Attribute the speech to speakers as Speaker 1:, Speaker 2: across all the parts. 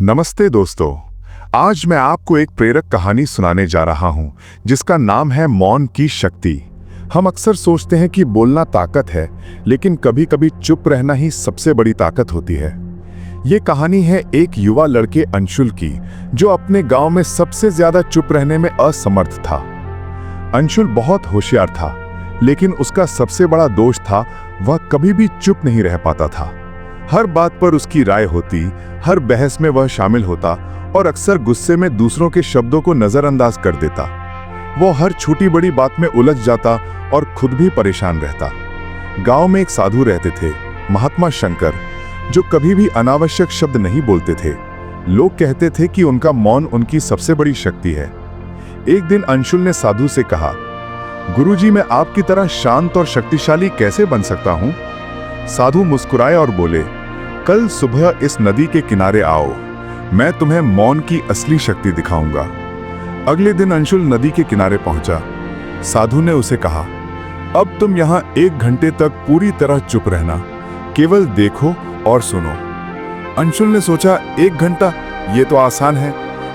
Speaker 1: नमस्ते दोस्तों। आज मैं आपको एक प्रेरक कहानी सुनाने जा रहा हूं जिसका नाम है मौन की शक्ति। हम अक्सर सोचते हैं कि बोलना ताकत है, लेकिन कभी-कभी चुप रहना ही सबसे बड़ी ताकत होती है। ये कहानी है एक युवा लड़के अंशुल की, जो अपने गांव में सबसे ज्यादा चुप रहने में असमर्थ था। अंशुल बहुत होशियार था, लेकिन उसका सबसे बड़ा दोष था वह कभी भी चुप नहीं रह पाता था। हर बात पर उसकी राय होती, हर बहस में वह शामिल होता और अक्सर गुस्से में दूसरों के शब्दों को नजरअंदाज कर देता। वो हर छोटी बड़ी बात में उलझ जाता और खुद भी परेशान रहता। गांव में एक साधु रहते थे, महात्मा शंकर, जो कभी भी अनावश्यक शब्द नहीं बोलते थे। लोग कहते थे कि उनका मौन उनकी सबसे बड़ी शक्ति है। एक दिन अंशुल ने साधु से कहा, गुरुजी, मैं आपकी तरह शांत और शक्तिशाली कैसे बन सकता हूं? साधु मुस्कुराए और बोले, कल सुबह इस नदी के किनारे आओ, मैं तुम्हें मौन की असली शक्ति दिखाऊंगा। अगले दिन अंशुल नदी के किनारे पहुंचा। साधु ने उसे कहा, अब तुम यहां 1 घंटे तक पूरी तरह चुप रहना, केवल देखो और सुनो। अंशुल ने सोचा, 1 घंटा, ये तो आसान है।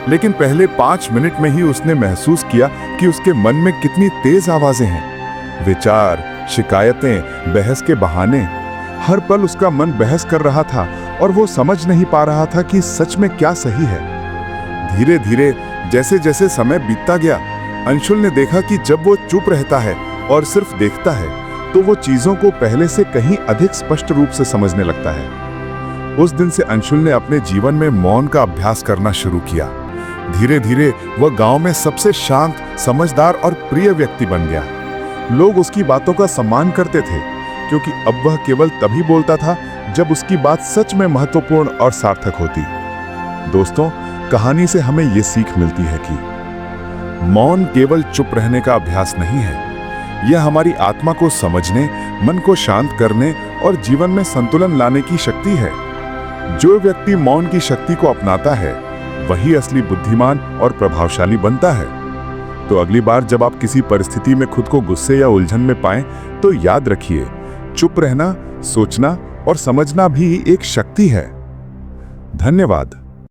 Speaker 1: लेकिन पहले 5 मिनट में ही उसने महसूस किया कि उसके मन में कितनी तेज आवाजें हैं। विचार, शिकायतें, बहस के बहाने, हर पल उसका मन बहस कर रहा था और वो समझ नहीं पा रहा था कि सच में क्या सही है। धीरे धीरे जैसे जैसे समय बीतता गया, अंशुल ने देखा कि जब वो चुप रहता है और सिर्फ देखता है, तो वो चीजों को पहले से कहीं अधिक स्पष्ट रूप से समझने लगता है। उस दिन से अंशुल ने अपने जीवन में मौन का अभ्यास करना शुरू किया। धीरे धीरे वह गांव में सबसे शांत, समझदार और प्रिय व्यक्ति बन गया। लोग उसकी बातों का सम्मान करते थे, क्योंकि अब वह केवल तभी बोलता था जब उसकी बात सच में महत्वपूर्ण और सार्थक होती। दोस्तों, कहानी से हमें यह सीख मिलती है कि मौन केवल चुप रहने का अभ्यास नहीं है। यह हमारी आत्मा को समझने, मन को शांत करने और जीवन में संतुलन लाने की शक्ति है। जो व्यक्ति मौन की शक्ति को अपनाता है, वही असली बुद्धिमान और प्रभावशाली बनता है। तो अगली बार जब आप किसी परिस्थिति में खुद को गुस्से या उलझन में पाएं, तो याद रखिए, चुप रहना, सोचना और समझना भी एक शक्ति है। धन्यवाद।